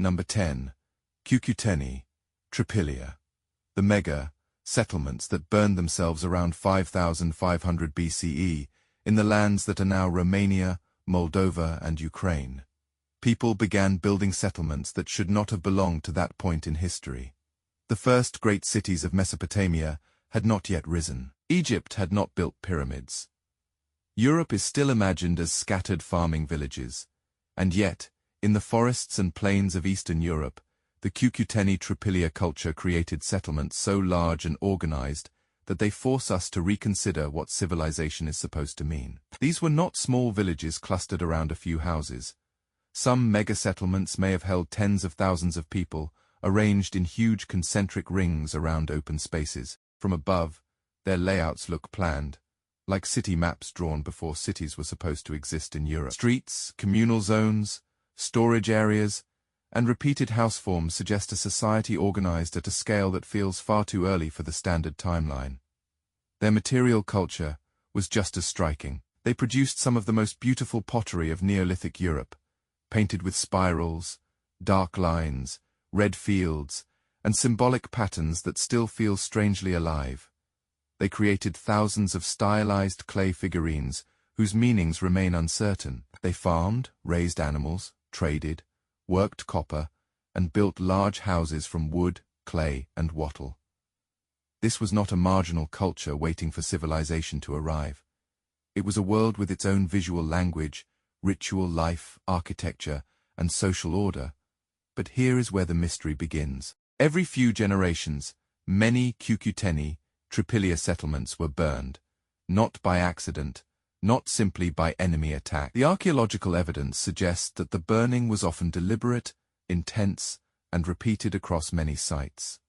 Number 10. Cucuteni-Trypillia. The mega settlements that burned themselves around 5500 BCE in the lands that are now Romania, Moldova, and Ukraine. People began building settlements that should not have belonged to that point in history. The first great cities of Mesopotamia had not yet risen. Egypt had not built pyramids. Europe is still imagined as scattered farming villages, and yet, in the forests and plains of Eastern Europe, the Cucuteni-Trypillia culture created settlements so large and organized that they force us to reconsider what civilization is supposed to mean. These were not small villages clustered around a few houses. Some mega-settlements may have held tens of thousands of people, arranged in huge concentric rings around open spaces. From above, their layouts look planned, like city maps drawn before cities were supposed to exist in Europe. Streets, communal zones, storage areas, and repeated house forms suggest a society organized at a scale that feels far too early for the standard timeline. Their material culture was just as striking. They produced some of the most beautiful pottery of Neolithic Europe, painted with spirals, dark lines, red fields, and symbolic patterns that still feel strangely alive. They created thousands of stylized clay figurines whose meanings remain uncertain. They farmed, raised animals, traded, worked copper, and built large houses from wood, clay, and wattle. This was not a marginal culture waiting for civilization to arrive. It was a world with its own visual language, ritual life, architecture, and social order. But here is where the mystery begins. Every few generations, many Cucuteni-Trypillia settlements were burned, not by accident, not simply by enemy attack. The archaeological evidence suggests that the burning was often deliberate, intense, and repeated across many sites.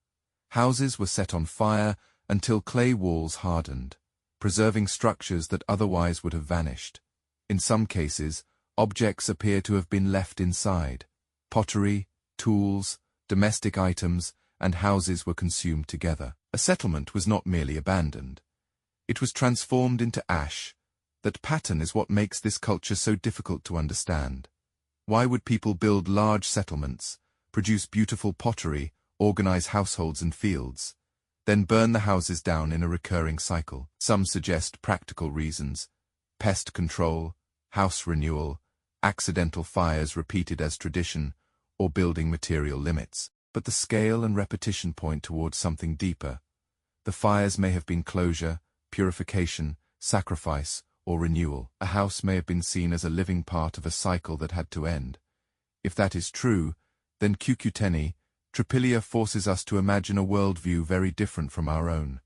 Houses were set on fire until clay walls hardened, preserving structures that otherwise would have vanished. In some cases, objects appear to have been left inside. Pottery, tools, domestic items, and houses were consumed together. A settlement was not merely abandoned. It was transformed into ash. That pattern is what makes this culture so difficult to understand. Why would people build large settlements, produce beautiful pottery, organize households and fields, then burn the houses down in a recurring cycle? Some suggest practical reasons: pest control, house renewal, accidental fires repeated as tradition, or building material limits. But the scale and repetition point towards something deeper. The fires may have been closure, purification, sacrifice, or renewal. A house may have been seen as a living part of a cycle that had to end. If that is true, then Cucuteni-Trypillia forces us to imagine a worldview very different from our own.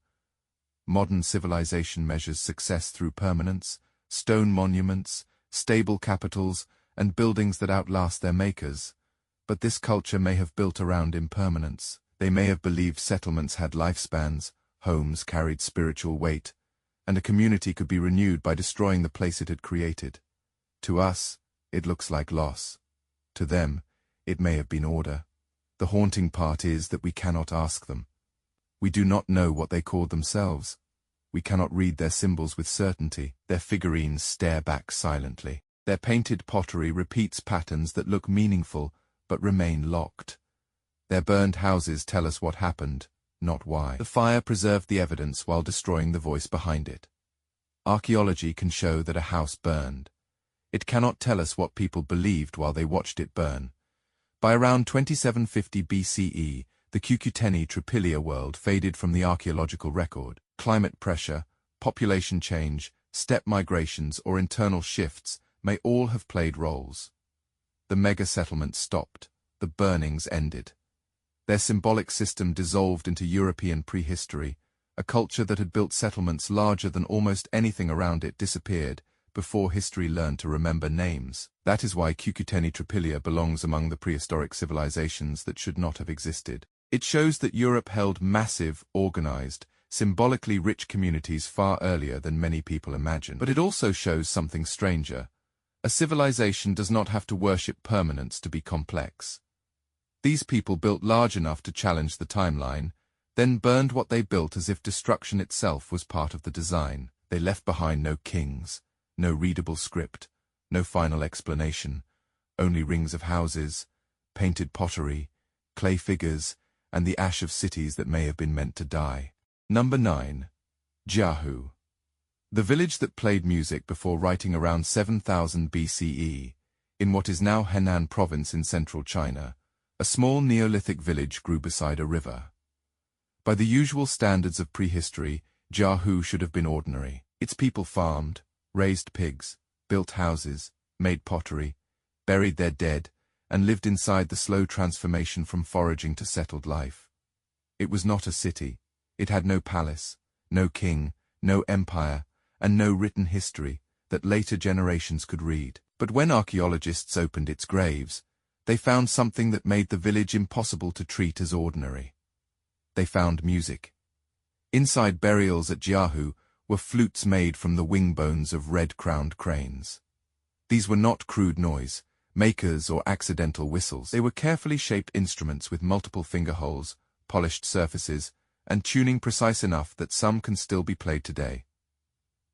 Modern civilization measures success through permanence, stone monuments, stable capitals, and buildings that outlast their makers. But this culture may have built around impermanence. They may have believed settlements had lifespans, homes carried spiritual weight, and a community could be renewed by destroying the place it had created. To us, it looks like loss. To them, it may have been order. The haunting part is that we cannot ask them. We do not know what they called themselves. We cannot read their symbols with certainty. Their figurines stare back silently. Their painted pottery repeats patterns that look meaningful, but remain locked. Their burned houses tell us what happened, not why. The fire preserved the evidence while destroying the voice behind it. Archaeology can show that a house burned. It cannot tell us what people believed while they watched it burn. By around 2750 BCE, the Cucuteni-Trypillia world faded from the archaeological record. Climate pressure, population change, steppe migrations, or internal shifts may all have played roles. The mega-settlements stopped, the burnings ended. Their symbolic system dissolved into European prehistory. A culture that had built settlements larger than almost anything around it disappeared before history learned to remember names. That is why Cucuteni-Trypillia belongs among the prehistoric civilizations that should not have existed. It shows that Europe held massive, organized, symbolically rich communities far earlier than many people imagine. But it also shows something stranger. A civilization does not have to worship permanence to be complex. These people built large enough to challenge the timeline, then burned what they built as if destruction itself was part of the design. They left behind no kings, no readable script, no final explanation, only rings of houses, painted pottery, clay figures, and the ash of cities that may have been meant to die. Number 9. Jiahu. The village that played music before writing around 7000 BCE, in what is now Henan province in central China, a small Neolithic village grew beside a river. By the usual standards of prehistory, Jiahu should have been ordinary. Its people farmed, raised pigs, built houses, made pottery, buried their dead, and lived inside the slow transformation from foraging to settled life. It was not a city. It had no palace, no king, no empire, and no written history that later generations could read. But when archaeologists opened its graves, they found something that made the village impossible to treat as ordinary. They found music. Inside burials at Jiahu were flutes made from the wing bones of red-crowned cranes. These were not crude noise makers or accidental whistles. They were carefully shaped instruments with multiple finger holes, polished surfaces, and tuning precise enough that some can still be played today.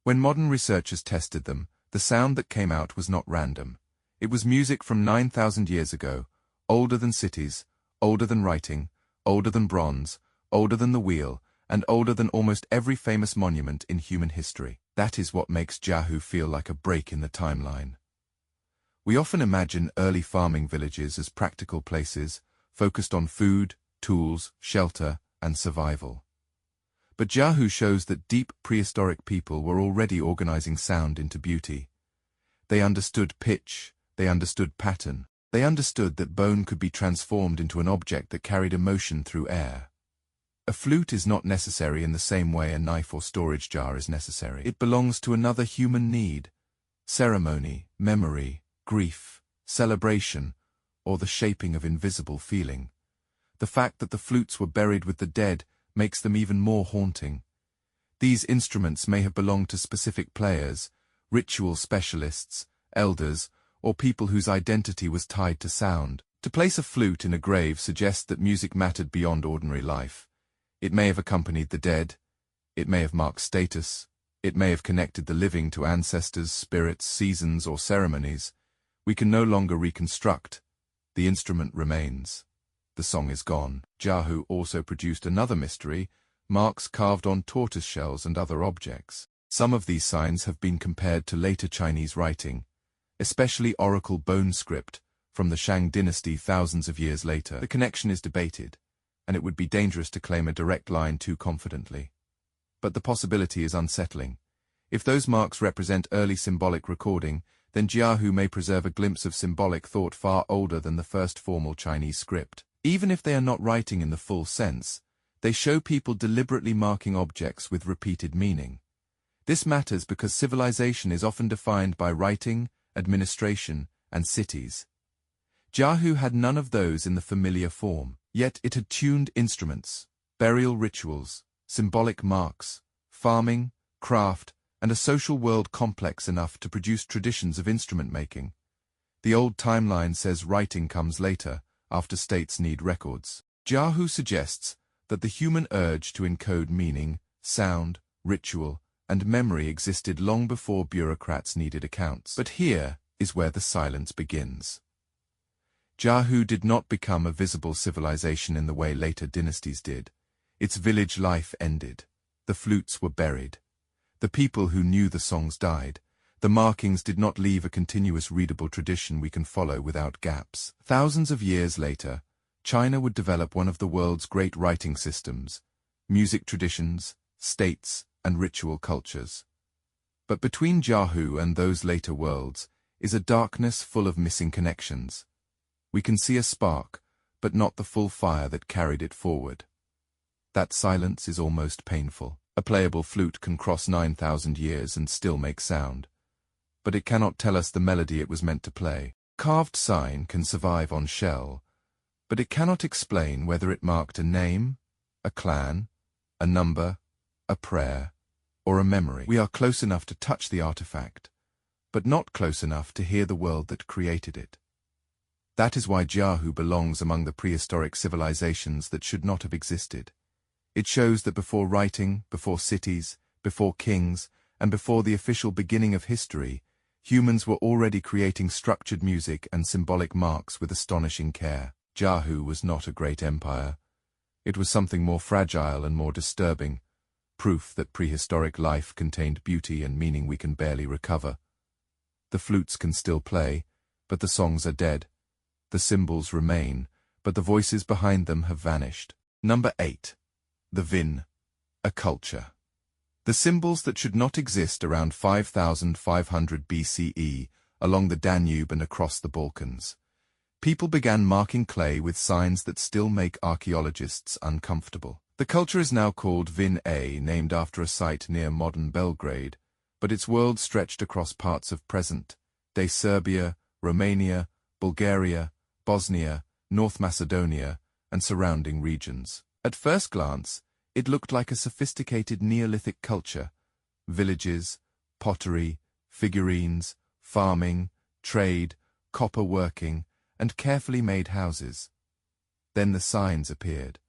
When modern researchers tested them, the sound that came out was not random. It was music from 9,000 years ago, older than cities, older than writing, older than bronze, older than the wheel, and older than almost every famous monument in human history. That is what makes Jiahu feel like a break in the timeline. We often imagine early farming villages as practical places, focused on food, tools, shelter, and survival. But Jiahu shows that deep prehistoric people were already organizing sound into beauty. They understood pitch, they understood pattern, they understood that bone could be transformed into an object that carried emotion through air. A flute is not necessary in the same way a knife or storage jar is necessary. It belongs to another human need: ceremony, memory, grief, celebration, or the shaping of invisible feeling. The fact that the flutes were buried with the dead makes them even more haunting. These instruments may have belonged to specific players, ritual specialists, elders, or people whose identity was tied to sound. To place a flute in a grave suggests that music mattered beyond ordinary life. It may have accompanied the dead, it may have marked status, it may have connected the living to ancestors, spirits, seasons, or ceremonies. We can no longer reconstruct. The instrument remains. The song is gone. Jiahu also produced another mystery: marks carved on tortoise shells and other objects. Some of these signs have been compared to later Chinese writing, especially oracle bone script from the Shang dynasty thousands of years later. The connection is debated, and it would be dangerous to claim a direct line too confidently. But the possibility is unsettling. If those marks represent early symbolic recording, then Jiahu may preserve a glimpse of symbolic thought far older than the first formal Chinese script. Even if they are not writing in the full sense, they show people deliberately marking objects with repeated meaning. This matters because civilization is often defined by writing, administration, and cities. Jiahu had none of those in the familiar form, yet it had tuned instruments, burial rituals, symbolic marks, farming, craft, and a social world complex enough to produce traditions of instrument making. The old timeline says writing comes later, after states need records. Jiahu suggests that the human urge to encode meaning, sound, ritual, and memory existed long before bureaucrats needed accounts. But here is where the silence begins. Jiahu did not become a visible civilization in the way later dynasties did. Its village life ended. The flutes were buried. The people who knew the songs died. The markings did not leave a continuous readable tradition we can follow without gaps. Thousands of years later, China would develop one of the world's great writing systems, music traditions, states, and ritual cultures. But between Jiahu and those later worlds is a darkness full of missing connections. We can see a spark, but not the full fire that carried it forward. That silence is almost painful. A playable flute can cross 9,000 years and still make sound. But it cannot tell us the melody it was meant to play. Carved sign can survive on shell, but it cannot explain whether it marked a name, a clan, a number, a prayer, or a memory. We are close enough to touch the artifact, but not close enough to hear the world that created it. That is why Jiahu belongs among the prehistoric civilizations that should not have existed. It shows that before writing, before cities, before kings, and before the official beginning of history, humans were already creating structured music and symbolic marks with astonishing care. Jiahu was not a great empire. It was something more fragile and more disturbing, proof that prehistoric life contained beauty and meaning we can barely recover. The flutes can still play, but the songs are dead. The symbols remain, but the voices behind them have vanished. Number 8. The Vin, a culture. The symbols that should not exist around 5,500 BCE along the Danube and across the Balkans. People began marking clay with signs that still make archaeologists uncomfortable. The culture is now called Vinča, named after a site near modern Belgrade, but its world stretched across parts of present-day Serbia, Romania, Bulgaria, Bosnia, North Macedonia, and surrounding regions. At first glance, it looked like a sophisticated Neolithic culture: villages, pottery, figurines, farming, trade, copper working, and carefully made houses. Then the signs appeared.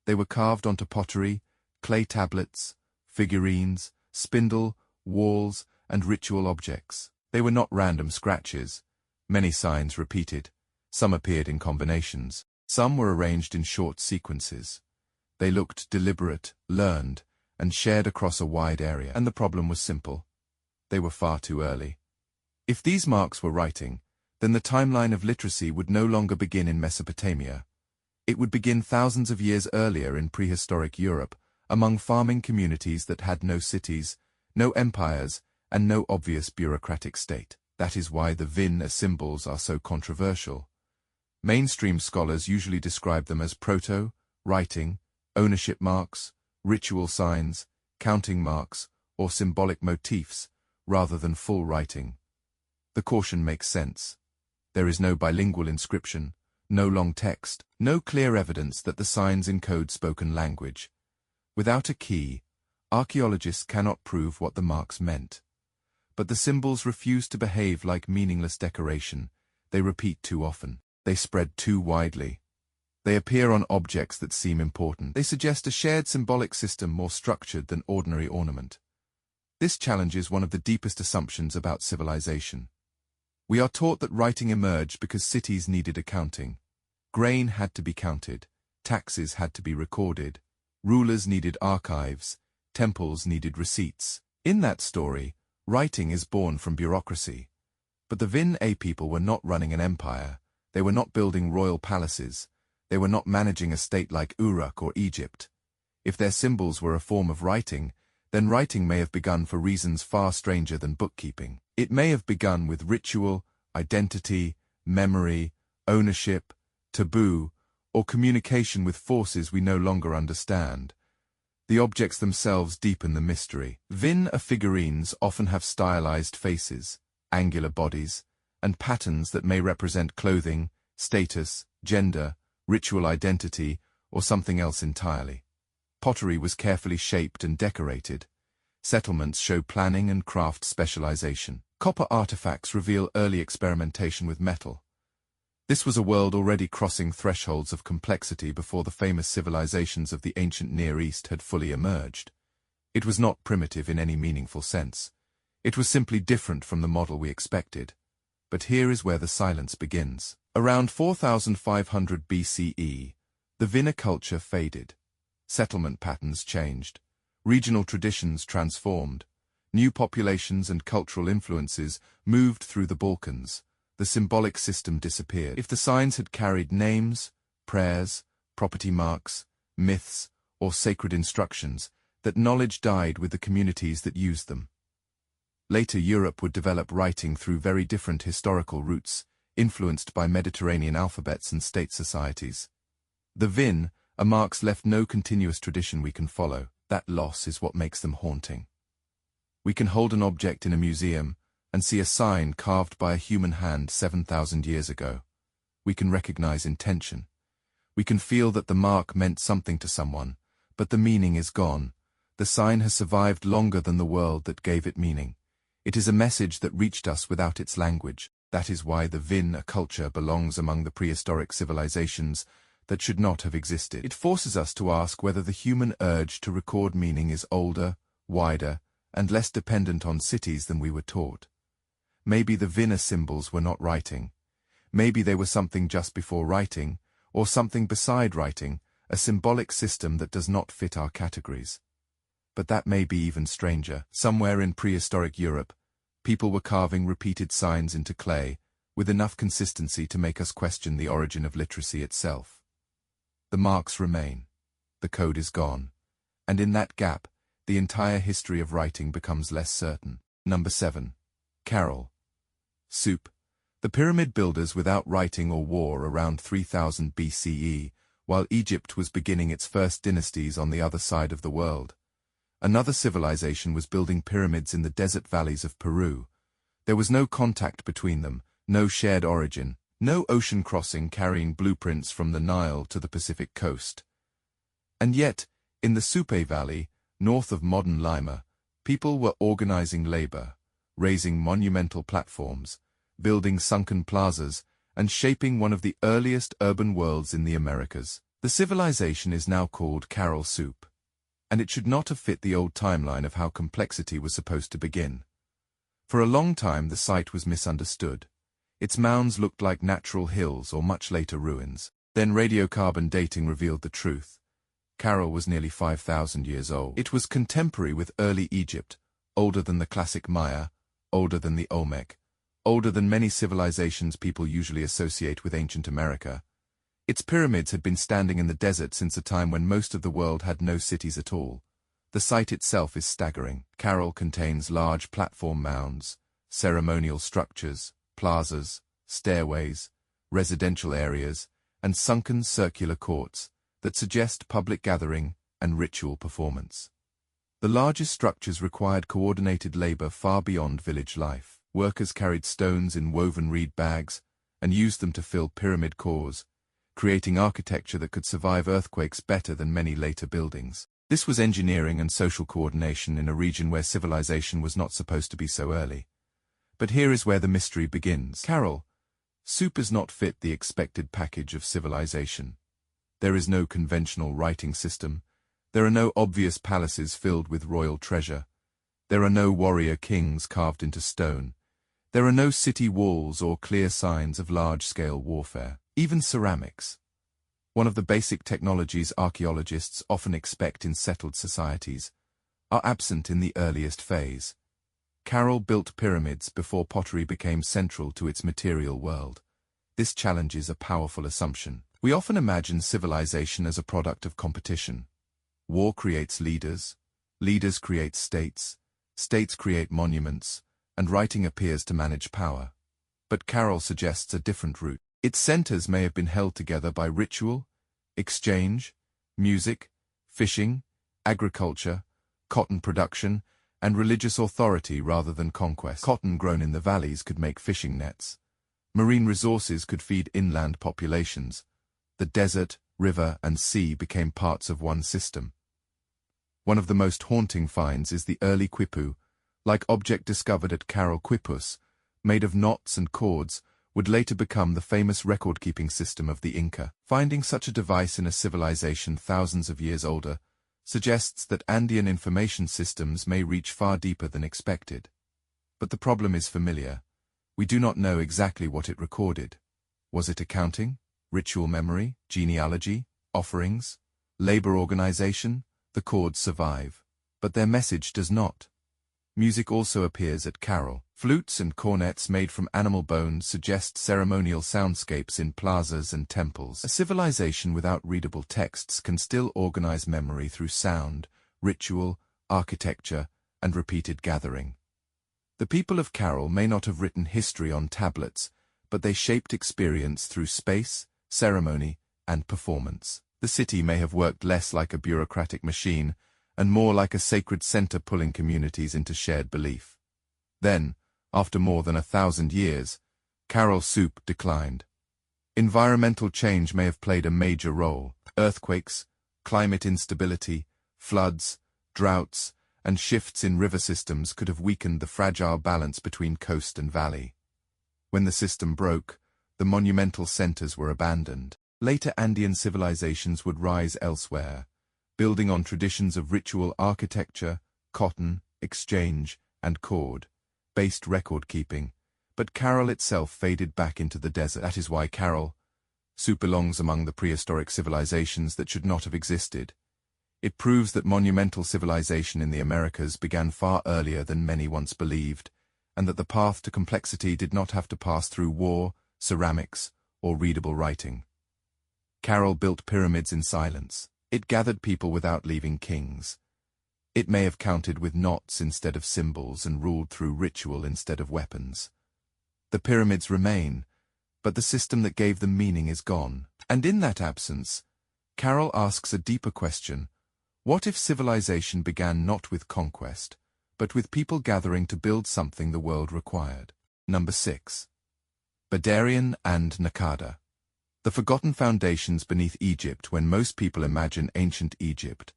They were carved onto pottery, clay tablets, figurines, spindle, walls, and ritual objects. They were not random scratches. Many signs repeated. Some appeared in combinations. Some were arranged in short sequences. They looked deliberate, learned, and shared across a wide area. And the problem was simple. They were far too early. If these marks were writing, then the timeline of literacy would no longer begin in Mesopotamia. It would begin thousands of years earlier in prehistoric Europe, among farming communities that had no cities, no empires, and no obvious bureaucratic state. That is why the Vinča symbols are so controversial. Mainstream scholars usually describe them as proto-writing, ownership marks, ritual signs, counting marks, or symbolic motifs, rather than full writing. The caution makes sense. There is no bilingual inscription, no long text, no clear evidence that the signs encode spoken language. Without a key, archaeologists cannot prove what the marks meant. But the symbols refuse to behave like meaningless decoration. They repeat too often. They spread too widely. They appear on objects that seem important. They suggest a shared symbolic system more structured than ordinary ornament. This challenges one of the deepest assumptions about civilization. We are taught that writing emerged because cities needed accounting. Grain had to be counted, taxes had to be recorded, rulers needed archives, temples needed receipts. In that story, writing is born from bureaucracy. But the Vinča people were not running an empire. They were not building royal palaces. They were not managing a state like Uruk or Egypt. If their symbols were a form of writing, then writing may have begun for reasons far stranger than bookkeeping. It may have begun with ritual, identity, memory, ownership, taboo, or communication with forces we no longer understand. The objects themselves deepen the mystery. Vinča figurines often have stylized faces, angular bodies, and patterns that may represent clothing, status, gender, ritual identity, or something else entirely. Pottery was carefully shaped and decorated. Settlements show planning and craft specialization. Copper artifacts reveal early experimentation with metal. This was a world already crossing thresholds of complexity before the famous civilizations of the ancient Near East had fully emerged. It was not primitive in any meaningful sense. It was simply different from the model we expected. But here is where the silence begins. Around 4,500 BCE, the Vinča culture faded. Settlement patterns changed. Regional traditions transformed. New populations and cultural influences moved through the Balkans. The symbolic system disappeared. If the signs had carried names, prayers, property marks, myths, or sacred instructions, that knowledge died with the communities that used them. Later Europe would develop writing through very different historical routes, influenced by Mediterranean alphabets and state societies. The Vinča marks left no continuous tradition we can follow. That loss is what makes them haunting. We can hold an object in a museum and see a sign carved by a human hand 7,000 years ago. We can recognize intention. We can feel that the mark meant something to someone, but the meaning is gone. The sign has survived longer than the world that gave it meaning. It is a message that reached us without its language. That is why the Vinča culture belongs among the prehistoric civilizations that should not have existed. It forces us to ask whether the human urge to record meaning is older, wider, and less dependent on cities than we were taught. Maybe the Vinča symbols were not writing. Maybe they were something just before writing, or something beside writing, a symbolic system that does not fit our categories. But that may be even stranger. Somewhere in prehistoric Europe, people were carving repeated signs into clay, with enough consistency to make us question the origin of literacy itself. The marks remain. The code is gone. And in that gap, the entire history of writing becomes less certain. Number 7. Caral-Supe. The pyramid builders without writing or war around 3000 BCE, while Egypt was beginning its first dynasties on the other side of the world. Another civilization was building pyramids in the desert valleys of Peru. There was no contact between them, no shared origin, no ocean crossing carrying blueprints from the Nile to the Pacific coast. And yet, in the Supe Valley, north of modern Lima, people were organizing labor, raising monumental platforms, building sunken plazas, and shaping one of the earliest urban worlds in the Americas. The civilization is now called Caral-Supe, and it should not have fit the old timeline of how complexity was supposed to begin. For a long time the site was misunderstood. Its mounds looked like natural hills or much later ruins. Then radiocarbon dating revealed the truth. Caral was nearly 5,000 years old. It was contemporary with early Egypt, older than the classic Maya, older than the Olmec, older than many civilizations people usually associate with ancient America. Its pyramids had been standing in the desert since a time when most of the world had no cities at all. The site itself is staggering. Caral contains large platform mounds, ceremonial structures, plazas, stairways, residential areas, and sunken circular courts that suggest public gathering and ritual performance. The largest structures required coordinated labor far beyond village life. Workers carried stones in woven reed bags and used them to fill pyramid cores, creating architecture that could survive earthquakes better than many later buildings. This was engineering and social coordination in a region where civilization was not supposed to be so early. But here is where the mystery begins. Caral-Supe does not fit the expected package of civilization. There is no conventional writing system. There are no obvious palaces filled with royal treasure. There are no warrior kings carved into stone. There are no city walls or clear signs of large-scale warfare. Even ceramics, one of the basic technologies archaeologists often expect in settled societies, are absent in the earliest phase. Caral built pyramids before pottery became central to its material world. This challenges a powerful assumption. We often imagine civilization as a product of competition. War creates leaders, leaders create states, states create monuments, and writing appears to manage power. But Caral suggests a different route. Its centers may have been held together by ritual, exchange, music, fishing, agriculture, cotton production, and religious authority rather than conquest. Cotton grown in the valleys could make fishing nets. Marine resources could feed inland populations. The desert, river, and sea became parts of one system. One of the most haunting finds is the early quipu-like object discovered at Caral-Quipus, made of knots and cords, would later become the famous record-keeping system of the Inca. Finding such a device in a civilization thousands of years older suggests that Andean information systems may reach far deeper than expected. But the problem is familiar. We do not know exactly what it recorded. Was it accounting, ritual memory, genealogy, offerings, labor organization? The chords survive, but their message does not. Music also appears at Caral. Flutes and cornets made from animal bones suggest ceremonial soundscapes in plazas and temples. A civilization without readable texts can still organize memory through sound, ritual, architecture, and repeated gathering. The people of Caral may not have written history on tablets, but they shaped experience through space, ceremony, and performance. The city may have worked less like a bureaucratic machine and more like a sacred center pulling communities into shared belief. Then, after more than 1,000 years, Caral-Supe declined. Environmental change may have played a major role. Earthquakes, climate instability, floods, droughts, and shifts in river systems could have weakened the fragile balance between coast and valley. When the system broke, the monumental centers were abandoned. Later Andean civilizations would rise elsewhere, building on traditions of ritual architecture, cotton, exchange, and cord-based record-keeping, But Caral itself faded back into the desert. That is why Caral-Supe belongs among the prehistoric civilizations that should not have existed. It proves that monumental civilization in the Americas began far earlier than many once believed, and that the path to complexity did not have to pass through war, ceramics, or readable writing. Caral built pyramids in silence. It gathered people without leaving kings. It may have counted with knots instead of symbols and ruled through ritual instead of weapons. The pyramids remain, but the system that gave them meaning is gone. And in that absence, Caral asks a deeper question: what if civilization began not with conquest, but with people gathering to build something the world required? Number 6. Badarian and Naqada. The forgotten foundations beneath Egypt. When most people imagine ancient Egypt,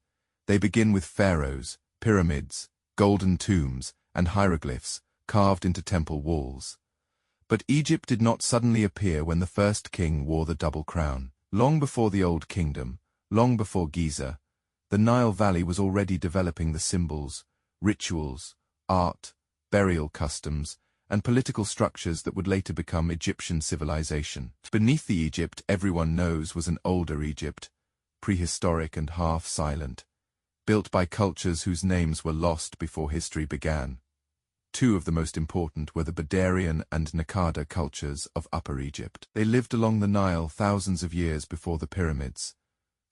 they begin with pharaohs, pyramids, golden tombs, and hieroglyphs carved into temple walls. But Egypt did not suddenly appear when the first king wore the double crown. Long before the Old Kingdom, long before Giza, the Nile Valley was already developing the symbols, rituals, art, burial customs, and political structures that would later become Egyptian civilization. Beneath the Egypt everyone knows was an older Egypt, prehistoric and half-silent, built by cultures whose names were lost before history began. Two of the most important were the Badarian and Naqada cultures of Upper Egypt. They lived along the Nile thousands of years before the pyramids,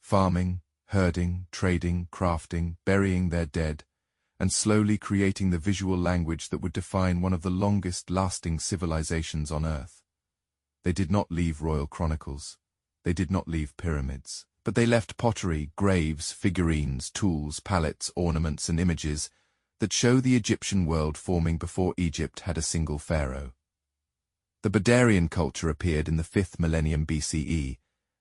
farming, herding, trading, crafting, burying their dead, and slowly creating the visual language that would define one of the longest-lasting civilizations on Earth. They did not leave royal chronicles. They did not leave pyramids. But they left pottery, graves, figurines, tools, palettes, ornaments, and images that show the Egyptian world forming before Egypt had a single pharaoh. The Badarian culture appeared in the 5th millennium BCE,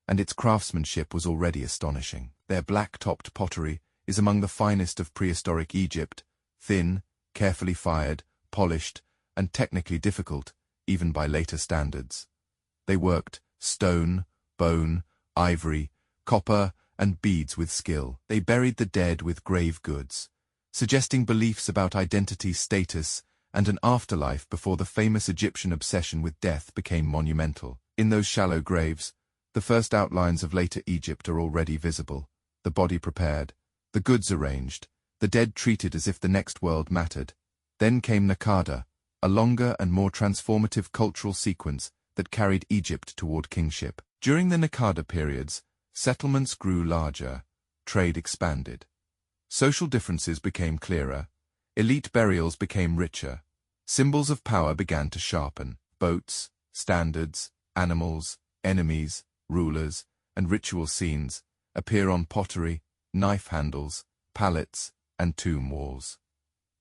and its craftsmanship was already astonishing. Their black-topped pottery is among the finest of prehistoric Egypt, thin, carefully fired, polished, and technically difficult, even by later standards. They worked stone, bone, ivory, copper, and beads with skill. They buried the dead with grave goods, suggesting beliefs about identity, status, and an afterlife before the famous Egyptian obsession with death became monumental. In those shallow graves, the first outlines of later Egypt are already visible, the body prepared, the goods arranged, the dead treated as if the next world mattered. Then came Naqada, a longer and more transformative cultural sequence that carried Egypt toward kingship. During the Naqada periods, settlements grew larger, trade expanded. Social differences became clearer, elite burials became richer, symbols of power began to sharpen. Boats, standards, animals, enemies, rulers, and ritual scenes appear on pottery, knife handles, palettes, and tomb walls.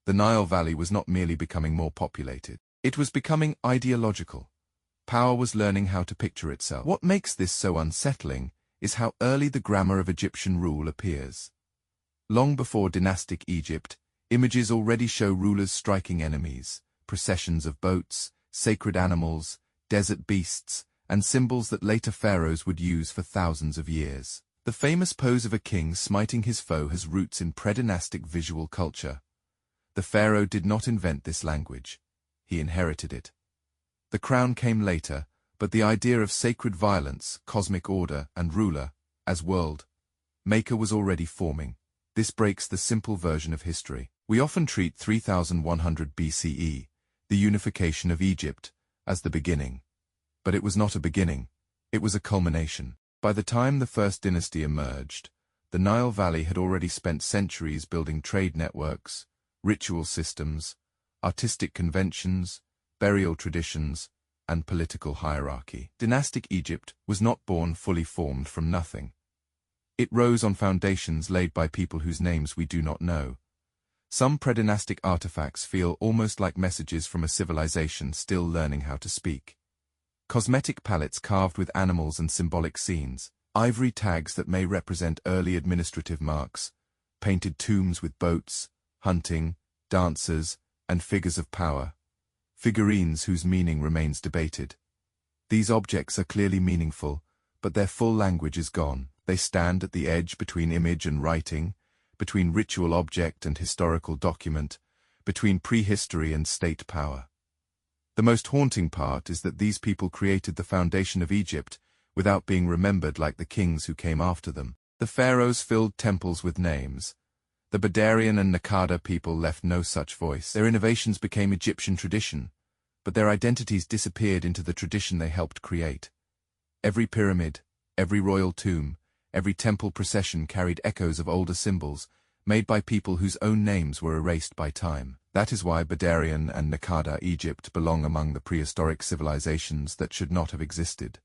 The Nile Valley was not merely becoming more populated. It was becoming ideological. Power was learning how to picture itself. What makes this so unsettling is how early the grammar of Egyptian rule appears. Long before dynastic Egypt, images already show rulers striking enemies, processions of boats, sacred animals, desert beasts, and symbols that later pharaohs would use for thousands of years. The famous pose of a king smiting his foe has roots in predynastic visual culture. The pharaoh did not invent this language. He inherited it. The crown came later, but the idea of sacred violence, cosmic order, and ruler, as world maker was already forming. This breaks the simple version of history. We often treat 3100 BCE, the unification of Egypt, as the beginning. But it was not a beginning, it was a culmination. By the time the first dynasty emerged, the Nile Valley had already spent centuries building trade networks, ritual systems, artistic conventions, burial traditions, and political hierarchy. Dynastic Egypt was not born fully formed from nothing. It rose on foundations laid by people whose names we do not know. Some predynastic artifacts feel almost like messages from a civilization still learning how to speak. Cosmetic palettes carved with animals and symbolic scenes, ivory tags that may represent early administrative marks, painted tombs with boats, hunting, dancers, and figures of power, figurines whose meaning remains debated. These objects are clearly meaningful, but their full language is gone. They stand at the edge between image and writing, between ritual object and historical document, between prehistory and state power. The most haunting part is that these people created the foundation of Egypt without being remembered like the kings who came after them. The pharaohs filled temples with names. The Badarian and Naqada people left no such voice. Their innovations became Egyptian tradition, but their identities disappeared into the tradition they helped create. Every pyramid, every royal tomb, every temple procession carried echoes of older symbols, made by people whose own names were erased by time. That is why Badarian and Naqada Egypt belong among the prehistoric civilizations that should not have existed.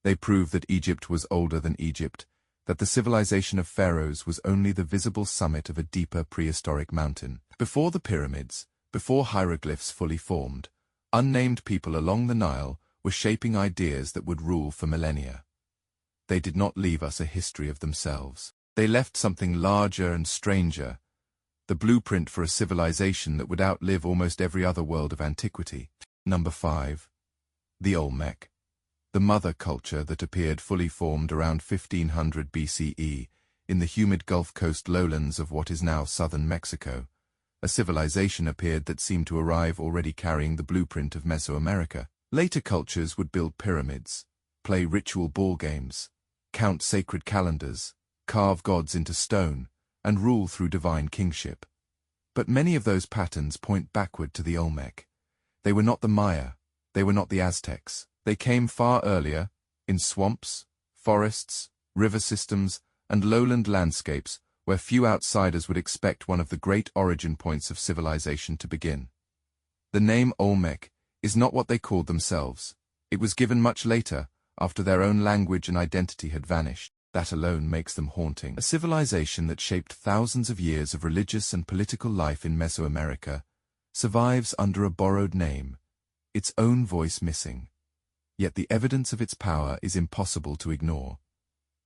They prove that Egypt was older than Egypt, that the civilization of pharaohs was only the visible summit of a deeper prehistoric mountain. Before the pyramids, before hieroglyphs fully formed, unnamed people along the Nile were shaping ideas that would rule for millennia. They did not leave us a history of themselves. They left something larger and stranger, the blueprint for a civilization that would outlive almost every other world of antiquity. Number 5. The Olmec. The mother culture that appeared fully formed around 1500 BCE in the humid Gulf Coast lowlands of what is now southern Mexico. A civilization appeared that seemed to arrive already carrying the blueprint of Mesoamerica. Later cultures would build pyramids, play ritual ball games, count sacred calendars, carve gods into stone, and rule through divine kingship. But many of those patterns point backward to the Olmec. They were not the Maya, they were not the Aztecs. They came far earlier, in swamps, forests, river systems, and lowland landscapes where few outsiders would expect one of the great origin points of civilization to begin. The name Olmec is not what they called themselves. It was given much later, after their own language and identity had vanished. That alone makes them haunting. A civilization that shaped thousands of years of religious and political life in Mesoamerica survives under a borrowed name, its own voice missing. Yet the evidence of its power is impossible to ignore.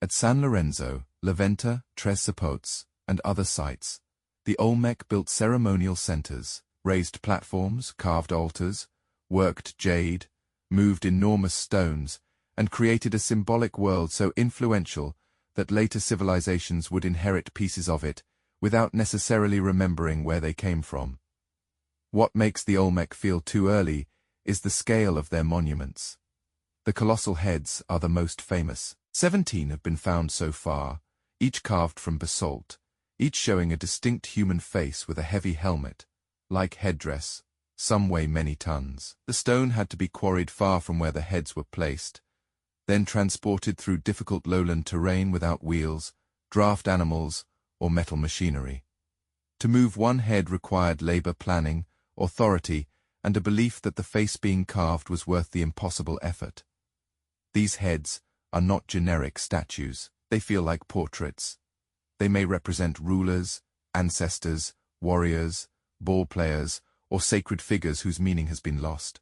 At San Lorenzo, Vinča, Tres Zapotes, and other sites, the Olmec built ceremonial centers, raised platforms, carved altars, worked jade, moved enormous stones, and created a symbolic world so influential that later civilizations would inherit pieces of it without necessarily remembering where they came from. What makes the Olmec feel too early is the scale of their monuments. The colossal heads are the most famous. 17 have been found so far, each carved from basalt, each showing a distinct human face with a heavy helmet, like headdress. Some weigh many tons. The stone had to be quarried far from where the heads were placed, then transported through difficult lowland terrain without wheels, draft animals, or metal machinery. To move one head required labor planning, authority, and a belief that the face being carved was worth the impossible effort. These heads are not generic statues. They feel like portraits. They may represent rulers, ancestors, warriors, ball players, or sacred figures whose meaning has been lost.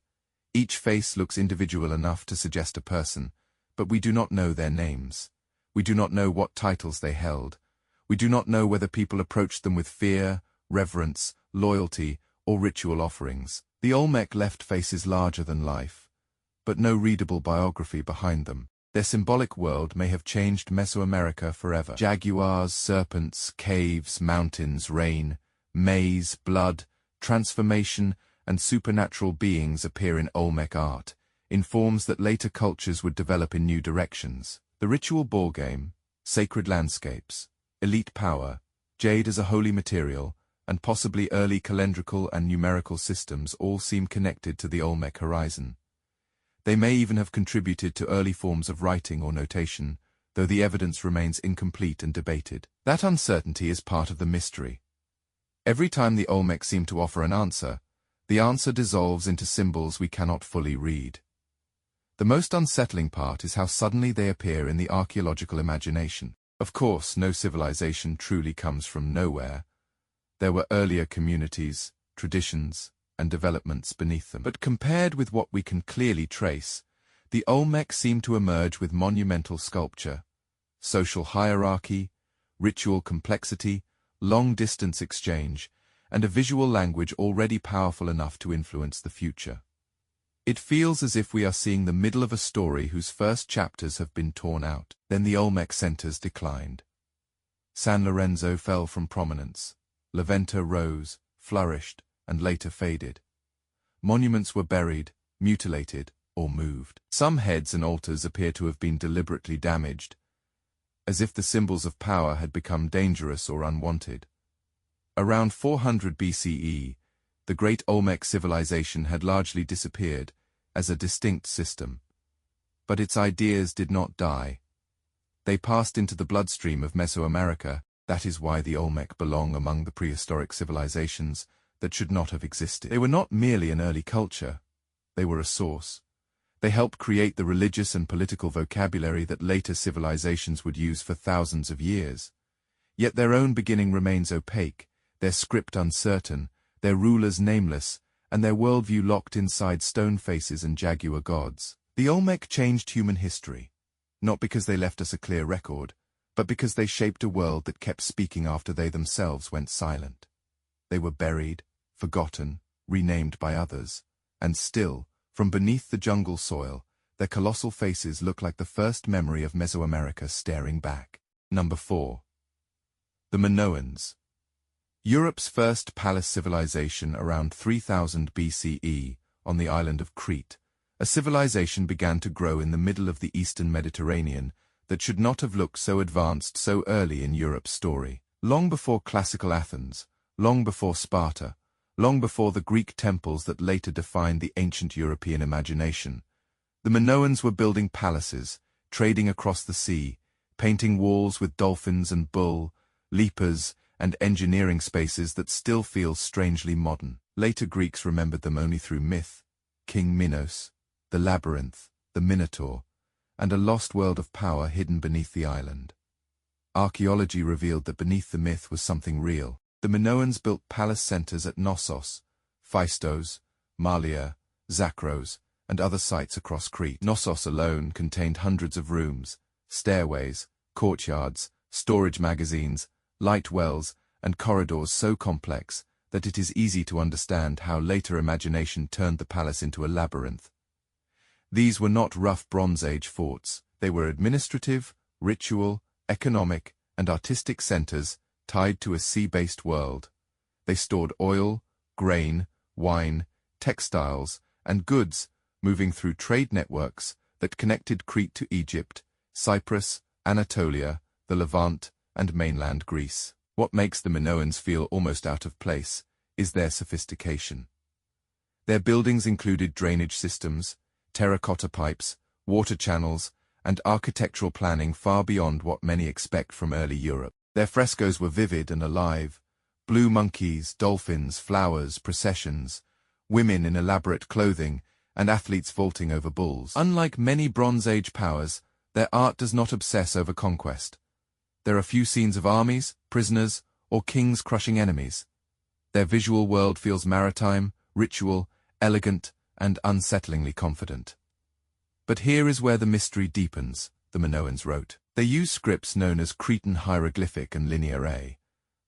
Each face looks individual enough to suggest a person, but we do not know their names. We do not know what titles they held. We do not know whether people approached them with fear, reverence, loyalty, or ritual offerings. The Olmec left faces larger than life, but no readable biography behind them. Their symbolic world may have changed Mesoamerica forever. Jaguars, serpents, caves, mountains, rain, maize, blood, transformation, and supernatural beings appear in Olmec art, in forms that later cultures would develop in new directions. The ritual ball game, sacred landscapes, elite power, jade as a holy material, and possibly early calendrical and numerical systems all seem connected to the Olmec horizon. They may even have contributed to early forms of writing or notation, though the evidence remains incomplete and debated. That uncertainty is part of the mystery. Every time the Olmec seem to offer an answer, the answer dissolves into symbols we cannot fully read. The most unsettling part is how suddenly they appear in the archaeological imagination. Of course, no civilization truly comes from nowhere. There were earlier communities, traditions, and developments beneath them. But compared with what we can clearly trace, the Olmec seem to emerge with monumental sculpture, social hierarchy, ritual complexity, long-distance exchange, and a visual language already powerful enough to influence the future. It feels as if we are seeing the middle of a story whose first chapters have been torn out. Then the Olmec centers declined. San Lorenzo fell from prominence. Vinča rose, flourished, and later faded. Monuments were buried, mutilated, or moved. Some heads and altars appear to have been deliberately damaged, as if the symbols of power had become dangerous or unwanted. Around 400 BCE, the great Olmec civilization had largely disappeared as a distinct system. But its ideas did not die. They passed into the bloodstream of Mesoamerica. That is why the Olmec belong among the prehistoric civilizations that should not have existed. They were not merely an early culture. They were a source. They helped create the religious and political vocabulary that later civilizations would use for thousands of years. Yet their own beginning remains opaque, their script uncertain, their rulers nameless, and their worldview locked inside stone faces and jaguar gods. The Olmec changed human history, not because they left us a clear record, but because they shaped a world that kept speaking after they themselves went silent. They were buried, forgotten, renamed by others, and still, from beneath the jungle soil, their colossal faces look like the first memory of Mesoamerica staring back. Number 4. The Minoans. Europe's first palace civilization around 3000 BCE on the island of Crete. A civilization began to grow in the middle of the eastern Mediterranean that should not have looked so advanced so early in Europe's story. Long before classical Athens, long before Sparta, long before the Greek temples that later defined the ancient European imagination, the Minoans were building palaces, trading across the sea, painting walls with dolphins and bull, lepers, and engineering spaces that still feel strangely modern. Later Greeks remembered them only through myth, King Minos, the labyrinth, the Minotaur, and a lost world of power hidden beneath the island. Archaeology revealed that beneath the myth was something real. The Minoans built palace centers at Knossos, Phaistos, Malia, Zakros, and other sites across Crete. Knossos alone contained hundreds of rooms, stairways, courtyards, storage magazines, light wells, and corridors so complex that it is easy to understand how later imagination turned the palace into a labyrinth. These were not rough Bronze Age forts. They were administrative, ritual, economic, and artistic centers tied to a sea-based world. They stored oil, grain, wine, textiles, and goods, moving through trade networks that connected Crete to Egypt, Cyprus, Anatolia, the Levant, and mainland Greece. What makes the Minoans feel almost out of place is their sophistication. Their buildings included drainage systems, terracotta pipes, water channels, and architectural planning far beyond what many expect from early Europe. Their frescoes were vivid and alive: blue monkeys, dolphins, flowers, processions, women in elaborate clothing, and athletes vaulting over bulls. Unlike many Bronze Age powers, their art does not obsess over conquest. There are few scenes of armies, prisoners, or kings crushing enemies. Their visual world feels maritime, ritual, elegant, and unsettlingly confident. But here is where the mystery deepens, the Minoans wrote. They use scripts known as Cretan hieroglyphic and linear A,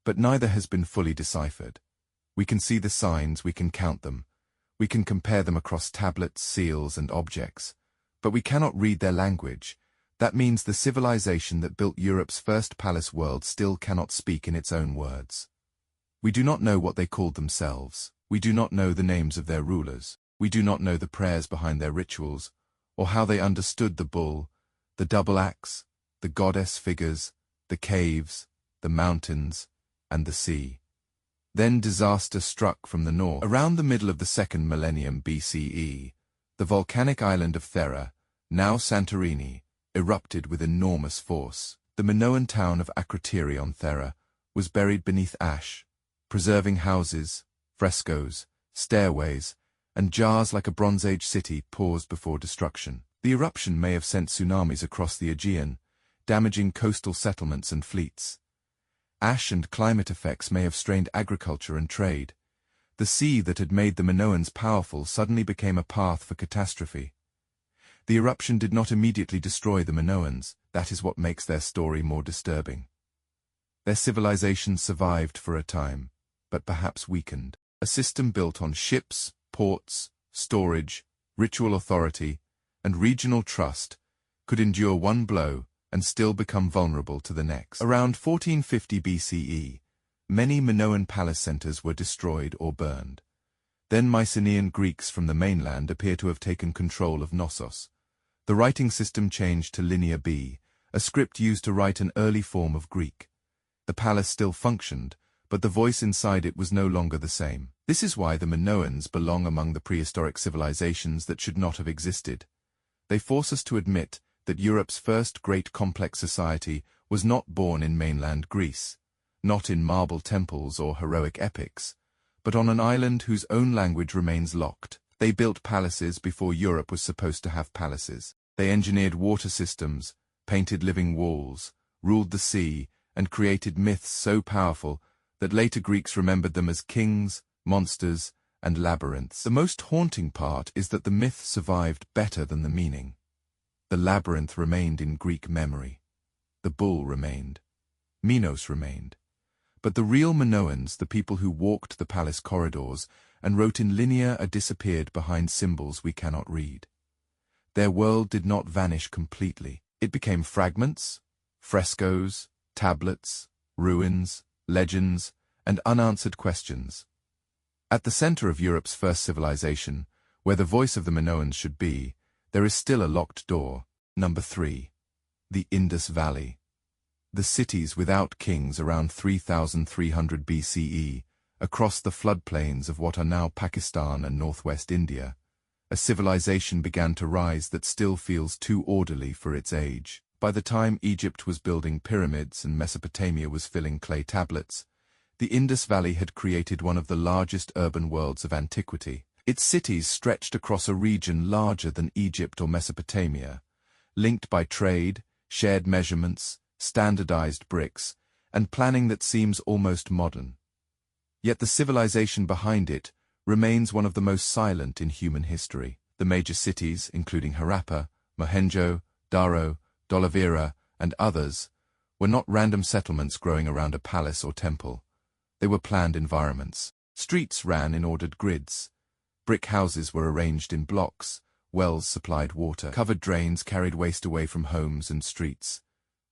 but neither has been fully deciphered. We can see the signs, we can count them, we can compare them across tablets, seals, and objects, but we cannot read their language. That means the civilization that built Europe's first palace world still cannot speak in its own words. We do not know what they called themselves. We do not know the names of their rulers. We do not know the prayers behind their rituals, or how they understood the bull, the double axe, the goddess figures, the caves, the mountains, and the sea. Then disaster struck from the north. Around the middle of the 2nd millennium BCE, the volcanic island of Thera, now Santorini, erupted with enormous force. The Minoan town of Akrotiri on Thera was buried beneath ash, preserving houses, frescoes, stairways, and jars like a Bronze Age city paused before destruction. The eruption may have sent tsunamis across the Aegean, damaging coastal settlements and fleets. Ash and climate effects may have strained agriculture and trade. The sea that had made the Minoans powerful suddenly became a path for catastrophe. The eruption did not immediately destroy the Minoans. That is what makes their story more disturbing. Their civilization survived for a time, but perhaps weakened. A system built on ships, ports, storage, ritual authority, and regional trust could endure one blow and still become vulnerable to the next. Around 1450 BCE, many Minoan palace centers were destroyed or burned. Then Mycenaean Greeks from the mainland appear to have taken control of Knossos. The writing system changed to Linear B, a script used to write an early form of Greek. The palace still functioned, but the voice inside it was no longer the same. This is why the Minoans belong among the prehistoric civilizations that should not have existed. They force us to admit that Europe's first great complex society was not born in mainland Greece, not in marble temples or heroic epics, but on an island whose own language remains locked. They built palaces before Europe was supposed to have palaces. They engineered water systems, painted living walls, ruled the sea, and created myths so powerful that later Greeks remembered them as kings, monsters, and labyrinths. The most haunting part is that the myth survived better than the meaning. The labyrinth remained in Greek memory. The bull remained. Minos remained. But the real Minoans, the people who walked the palace corridors and wrote in linear, disappeared behind symbols we cannot read. Their world did not vanish completely. It became fragments, frescoes, tablets, ruins, legends, and unanswered questions. At the center of Europe's first civilization, where the voice of the Minoans should be, there is still a locked door. Number 3. The Indus Valley. The cities without kings around 3300 BCE, across the floodplains of what are now Pakistan and northwest India, a civilization began to rise that still feels too orderly for its age. By the time Egypt was building pyramids and Mesopotamia was filling clay tablets, the Indus Valley had created one of the largest urban worlds of antiquity. Its cities stretched across a region larger than Egypt or Mesopotamia, linked by trade, shared measurements, standardized bricks, and planning that seems almost modern. Yet the civilization behind it remains one of the most silent in human history. The major cities, including Harappa, Mohenjo-Daro, Dolavira, and others, were not random settlements growing around a palace or temple. They were planned environments. Streets ran in ordered grids. Brick houses were arranged in blocks. Wells supplied water. Covered drains carried waste away from homes and streets.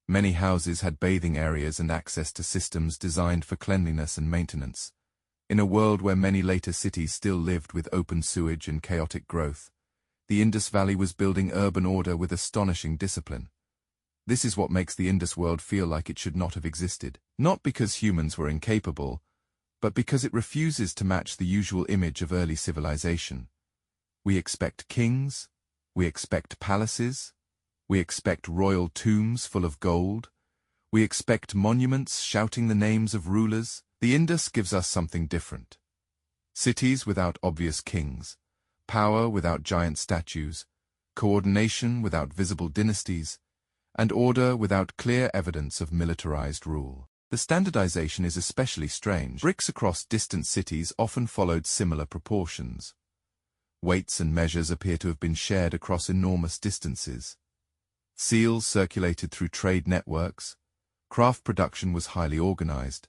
Many houses had bathing areas and access to systems designed for cleanliness and maintenance. In a world where many later cities still lived with open sewage and chaotic growth, the Indus Valley was building urban order with astonishing discipline. This is what makes the Indus world feel like it should not have existed. Not because humans were incapable, but because it refuses to match the usual image of early civilization. We expect kings, we expect palaces, we expect royal tombs full of gold, we expect monuments shouting the names of rulers. The Indus gives us something different. Cities without obvious kings, power without giant statues, coordination without visible dynasties, and order without clear evidence of militarized rule. The standardization is especially strange. Bricks across distant cities often followed similar proportions. Weights and measures appear to have been shared across enormous distances. Seals circulated through trade networks. Craft production was highly organized.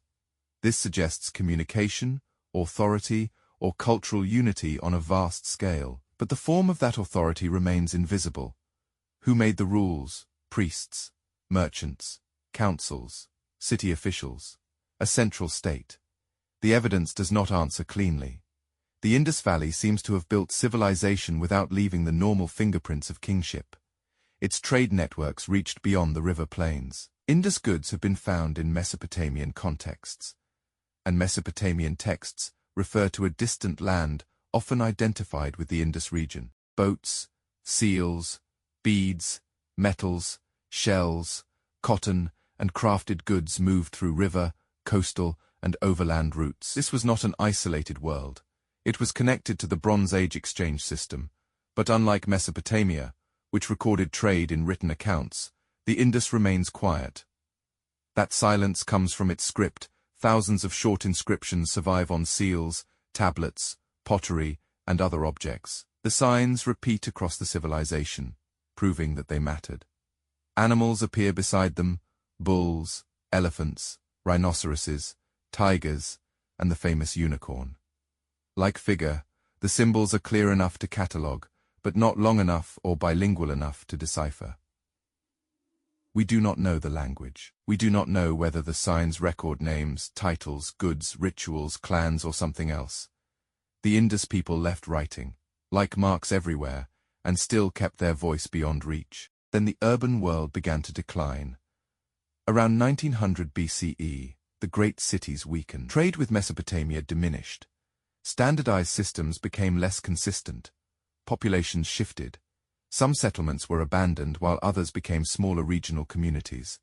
This suggests communication, authority, or cultural unity on a vast scale. But the form of that authority remains invisible. Who made the rules? Priests, merchants, councils, city officials, a central state. The evidence does not answer cleanly. The Indus Valley seems to have built civilization without leaving the normal fingerprints of kingship. Its trade networks reached beyond the river plains. Indus goods have been found in Mesopotamian contexts, and Mesopotamian texts refer to a distant land often identified with the Indus region. Boats, seals, beads, metals, shells, cotton, and crafted goods moved through river, coastal, and overland routes. This was not an isolated world. It was connected to the Bronze Age exchange system, but unlike Mesopotamia, which recorded trade in written accounts, the Indus remains quiet. That silence comes from its script. Thousands of short inscriptions survive on seals, tablets, pottery, and other objects. The signs repeat across the civilization, proving that they mattered. Animals appear beside them: bulls, elephants, rhinoceroses, tigers, and the famous unicorn. Like figure, the symbols are clear enough to catalogue, but not long enough or bilingual enough to decipher. We do not know the language. We do not know whether the signs record names, titles, goods, rituals, clans, or something else. The Indus people left writing, like marks everywhere, and still kept their voice beyond reach. Then the urban world began to decline. Around 1900 BCE, the great cities weakened. Trade with Mesopotamia diminished. Standardized systems became less consistent. Populations shifted. Some settlements were abandoned while others became smaller regional communities.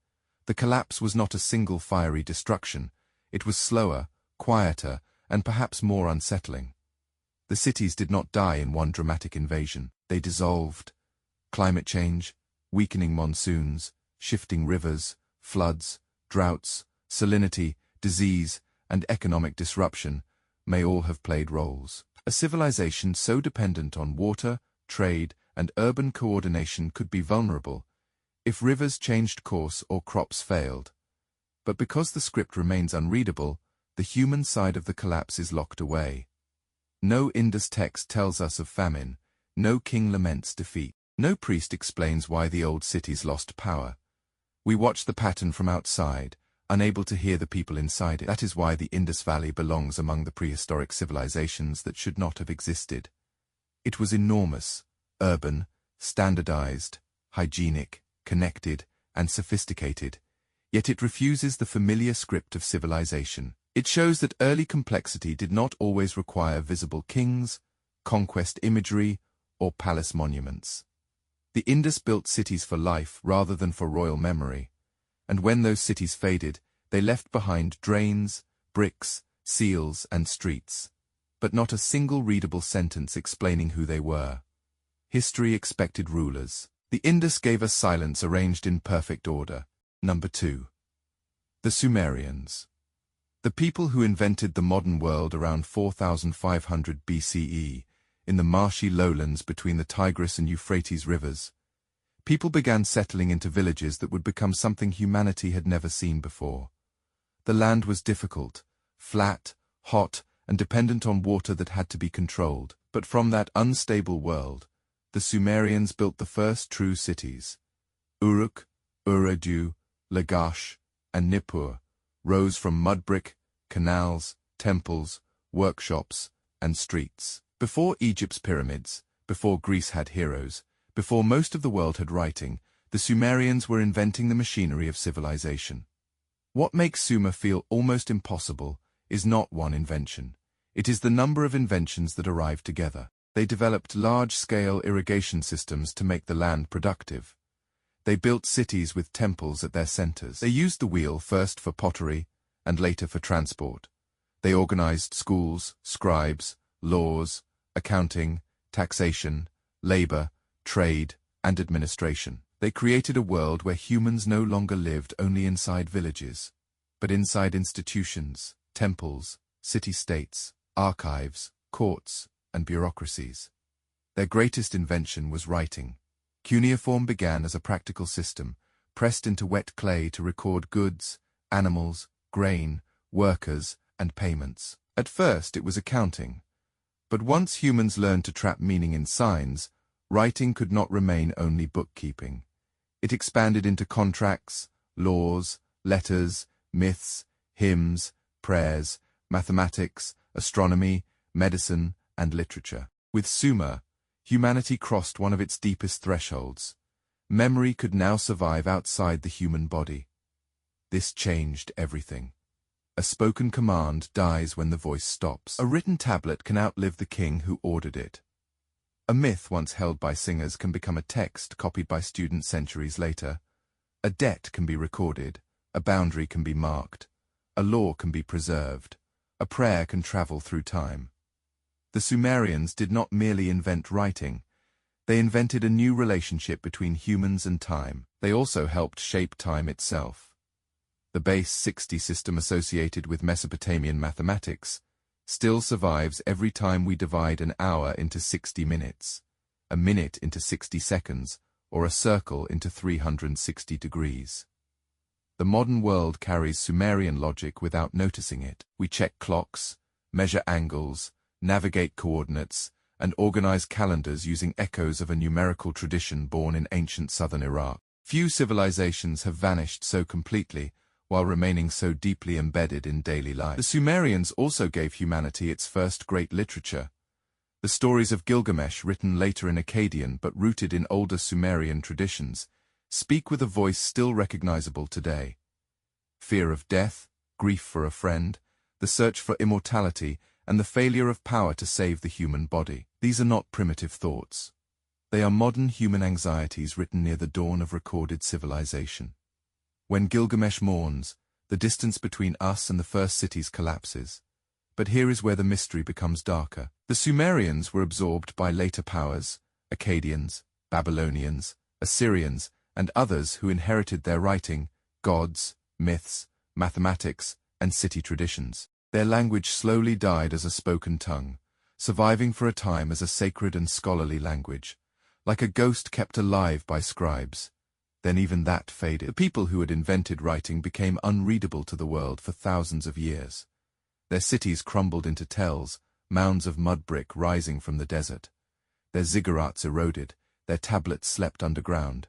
The collapse was not a single fiery destruction. It was slower, quieter, and perhaps more unsettling. The cities did not die in one dramatic invasion. They dissolved. Climate change, weakening monsoons, shifting rivers, floods, droughts, salinity, disease, and economic disruption may all have played roles. A civilization so dependent on water, trade, and urban coordination could be vulnerable if rivers changed course or crops failed. But because the script remains unreadable, the human side of the collapse is locked away. No Indus text tells us of famine, no king laments defeat, no priest explains why the old cities lost power. We watch the pattern from outside, unable to hear the people inside it. That is why the Indus Valley belongs among the prehistoric civilizations that should not have existed. It was enormous, urban, standardized, hygienic, connected, and sophisticated, yet it refuses the familiar script of civilization. It shows that early complexity did not always require visible kings, conquest imagery, or palace monuments. The Indus built cities for life rather than for royal memory, and when those cities faded, they left behind drains, bricks, seals, and streets, but not a single readable sentence explaining who they were. History expected rulers. The Indus gave us silence arranged in perfect order. Number 2. The Sumerians. The people who invented the modern world around 4500 BCE, in the marshy lowlands between the Tigris and Euphrates rivers. People began settling into villages that would become something humanity had never seen before. The land was difficult, flat, hot, and dependent on water that had to be controlled. But from that unstable world, the Sumerians built the first true cities. Uruk, Urartu, Lagash, and Nippur rose from mud brick, canals, temples, workshops, and streets. Before Egypt's pyramids, before Greece had heroes, before most of the world had writing, the Sumerians were inventing the machinery of civilization. What makes Sumer feel almost impossible is not one invention. It is the number of inventions that arrived together. They developed large-scale irrigation systems to make the land productive. They built cities with temples at their centers. They used the wheel first for pottery and later for transport. They organized schools, scribes, laws, accounting, taxation, labor, trade, and administration. They created a world where humans no longer lived only inside villages, but inside institutions, temples, city-states, archives, courts, and bureaucracies. Their greatest invention was writing. Cuneiform began as a practical system, pressed into wet clay to record goods, animals, grain, workers, and payments. At first it was accounting. But once humans learned to trap meaning in signs, writing could not remain only bookkeeping. It expanded into contracts, laws, letters, myths, hymns, prayers, mathematics, astronomy, medicine, and literature. With Sumer, humanity crossed one of its deepest thresholds. Memory could now survive outside the human body. This changed everything. A spoken command dies when the voice stops. A written tablet can outlive the king who ordered it. A myth once held by singers can become a text copied by students centuries later. A debt can be recorded, a boundary can be marked, a law can be preserved, a prayer can travel through time. The Sumerians did not merely invent writing. They invented a new relationship between humans and time. They also helped shape time itself. The base 60 system associated with Mesopotamian mathematics still survives every time we divide an hour into 60 minutes, a minute into 60 seconds, or a circle into 360 degrees. The modern world carries Sumerian logic without noticing it. We check clocks, measure angles, navigate coordinates, and organize calendars using echoes of a numerical tradition born in ancient southern Iraq. Few civilizations have vanished so completely, while remaining so deeply embedded in daily life. The Sumerians also gave humanity its first great literature. The stories of Gilgamesh, written later in Akkadian but rooted in older Sumerian traditions, speak with a voice still recognizable today. Fear of death, grief for a friend, the search for immortality, and the failure of power to save the human body. These are not primitive thoughts. They are modern human anxieties written near the dawn of recorded civilization. When Gilgamesh mourns, the distance between us and the first cities collapses. But here is where the mystery becomes darker. The Sumerians were absorbed by later powers, Akkadians, Babylonians, Assyrians, and others who inherited their writing, gods, myths, mathematics, and city traditions. Their language slowly died as a spoken tongue, surviving for a time as a sacred and scholarly language, like a ghost kept alive by scribes. Then even that faded. The people who had invented writing became unreadable to the world for thousands of years. Their cities crumbled into tells, mounds of mud brick rising from the desert. Their ziggurats eroded, their tablets slept underground.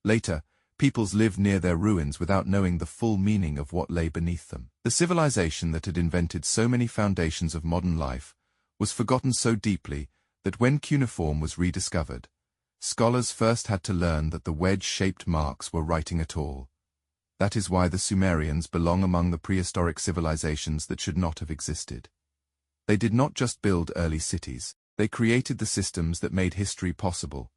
Later, peoples lived near their ruins without knowing the full meaning of what lay beneath them. The civilization that had invented so many foundations of modern life was forgotten so deeply that when cuneiform was rediscovered, scholars first had to learn that the wedge-shaped marks were writing at all. That is why the Sumerians belong among the prehistoric civilizations that should not have existed. They did not just build early cities, they created the systems that made history possible.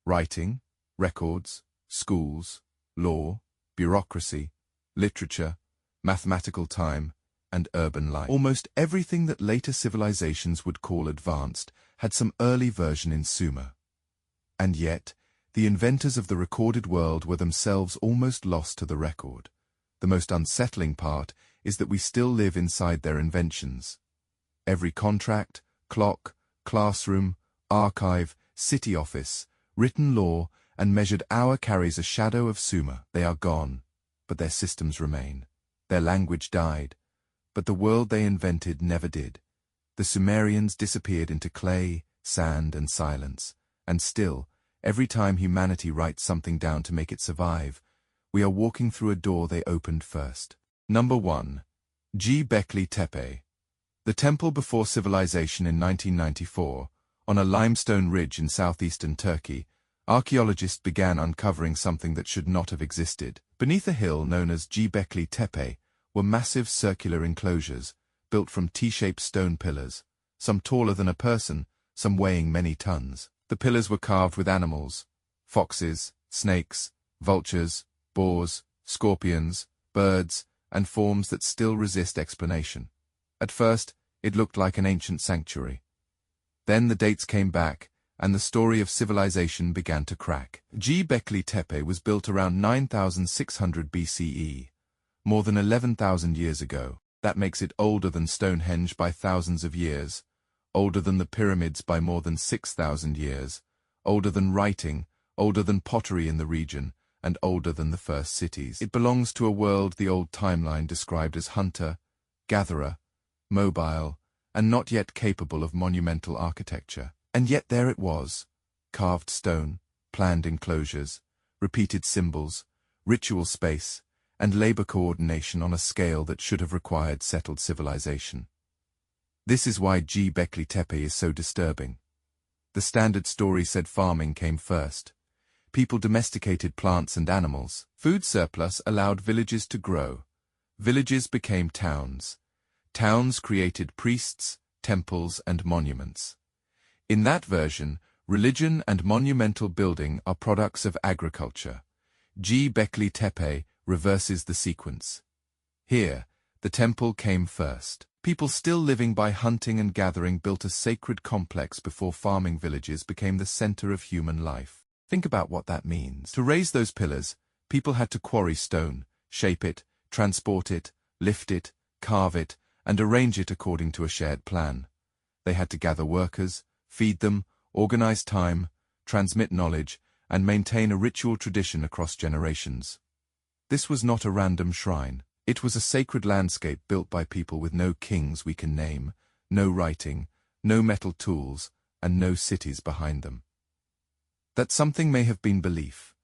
Writing, records, schools, law, bureaucracy, literature, mathematical time, and urban life. Almost everything that later civilizations would call advanced had some early version in Sumer. And yet, the inventors of the recorded world were themselves almost lost to the record. The most unsettling part is that we still live inside their inventions. Every contract, clock, classroom, archive, city office, written law, and measured hour carries a shadow of Sumer. They are gone, but their systems remain. Their language died, but the world they invented never did. The Sumerians disappeared into clay, sand, and silence, and still, every time humanity writes something down to make it survive, we are walking through a door they opened first. Number 1. Göbekli Tepe. The temple before civilization in 1994, on a limestone ridge in southeastern Turkey, archaeologists began uncovering something that should not have existed. Beneath a hill known as Göbekli Tepe were massive circular enclosures, built from T-shaped stone pillars, some taller than a person, some weighing many tons. The pillars were carved with animals, foxes, snakes, vultures, boars, scorpions, birds, and forms that still resist explanation. At first, it looked like an ancient sanctuary. Then the dates came back, and the story of civilization began to crack. Göbekli Tepe was built around 9,600 BCE, more than 11,000 years ago. That makes it older than Stonehenge by thousands of years, older than the pyramids by more than 6,000 years, older than writing, older than pottery in the region, and older than the first cities. It belongs to a world the old timeline described as hunter, gatherer, mobile, and not yet capable of monumental architecture. And yet there it was, carved stone, planned enclosures, repeated symbols, ritual space, and labor coordination on a scale that should have required settled civilization. This is why Göbekli Tepe is so disturbing. The standard story said farming came first. People domesticated plants and animals. Food surplus allowed villages to grow. Villages became towns. Towns created priests, temples, and monuments. In that version, religion and monumental building are products of agriculture. Göbekli Tepe reverses the sequence. Here, the temple came first. People still living by hunting and gathering built a sacred complex before farming villages became the center of human life. Think about what that means. To raise those pillars, people had to quarry stone, shape it, transport it, lift it, carve it, and arrange it according to a shared plan. They had to gather workers, feed them, organize time, transmit knowledge, and maintain a ritual tradition across generations. This was not a random shrine. It was a sacred landscape built by people with no kings we can name, no writing, no metal tools, and no cities behind them. That something may have been belief.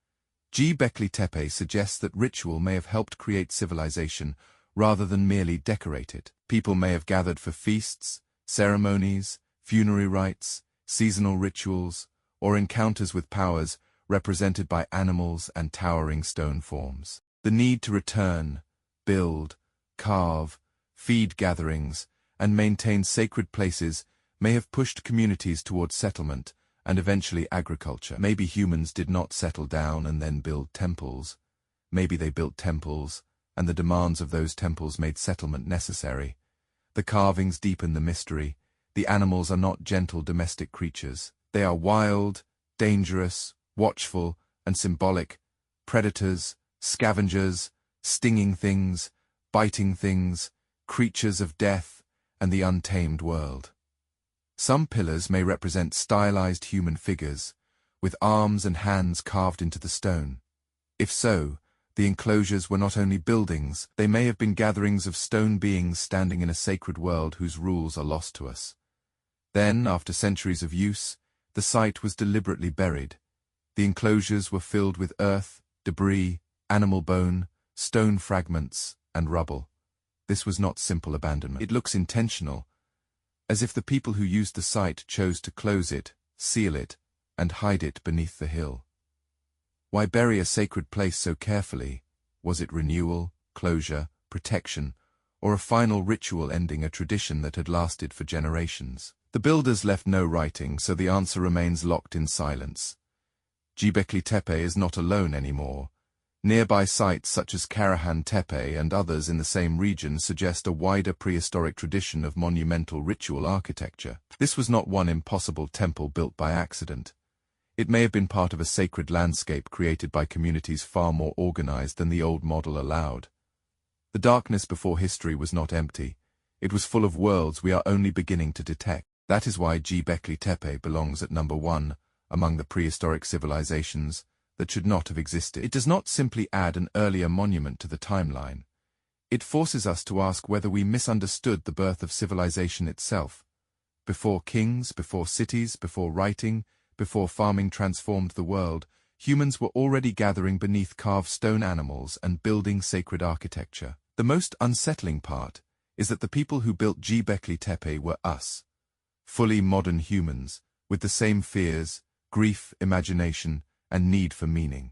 Göbekli suggests that ritual may have helped create civilization rather than merely decorate it. People may have gathered for feasts, ceremonies, funerary rites, seasonal rituals, or encounters with powers represented by animals and towering stone forms. The need to return, build, carve, feed gatherings, and maintain sacred places may have pushed communities towards settlement and eventually agriculture. Maybe humans did not settle down and then build temples. Maybe they built temples, and the demands of those temples made settlement necessary. The carvings deepen the mystery. The animals are not gentle domestic creatures. They are wild, dangerous, watchful, and symbolic. Predators, scavengers, stinging things, biting things, creatures of death, and the untamed world. Some pillars may represent stylized human figures, with arms and hands carved into the stone. If so, the enclosures were not only buildings, they may have been gatherings of stone beings standing in a sacred world whose rules are lost to us. Then, after centuries of use, the site was deliberately buried. The enclosures were filled with earth, debris, animal bone, stone fragments, and rubble. This was not simple abandonment. It looks intentional, as if the people who used the site chose to close it, seal it, and hide it beneath the hill. Why bury a sacred place so carefully? Was it renewal, closure, protection, or a final ritual ending a tradition that had lasted for generations? The builders left no writing, so the answer remains locked in silence. Göbekli is not alone anymore. Nearby sites such as Karahan-Tepe and others in the same region suggest a wider prehistoric tradition of monumental ritual architecture. This was not one impossible temple built by accident. It may have been part of a sacred landscape created by communities far more organized than the old model allowed. The darkness before history was not empty. It was full of worlds we are only beginning to detect. That is why Göbekli belongs at number 1 among the prehistoric civilizations that should not have existed. It does not simply add an earlier monument to the timeline. It forces us to ask whether we misunderstood the birth of civilization itself. Before kings, before cities, before writing, before farming transformed the world, humans were already gathering beneath carved stone animals and building sacred architecture. The most unsettling part is that the people who built Göbekli were us, fully modern humans, with the same fears, grief, imagination, and need for meaning.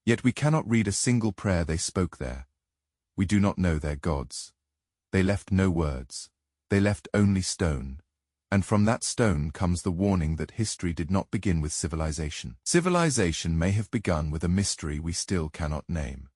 Yet we cannot read a single prayer they spoke there. We do not know their gods. They left no words. They left only stone. And from that stone comes the warning that history did not begin with civilization. Civilization may have begun with a mystery we still cannot name.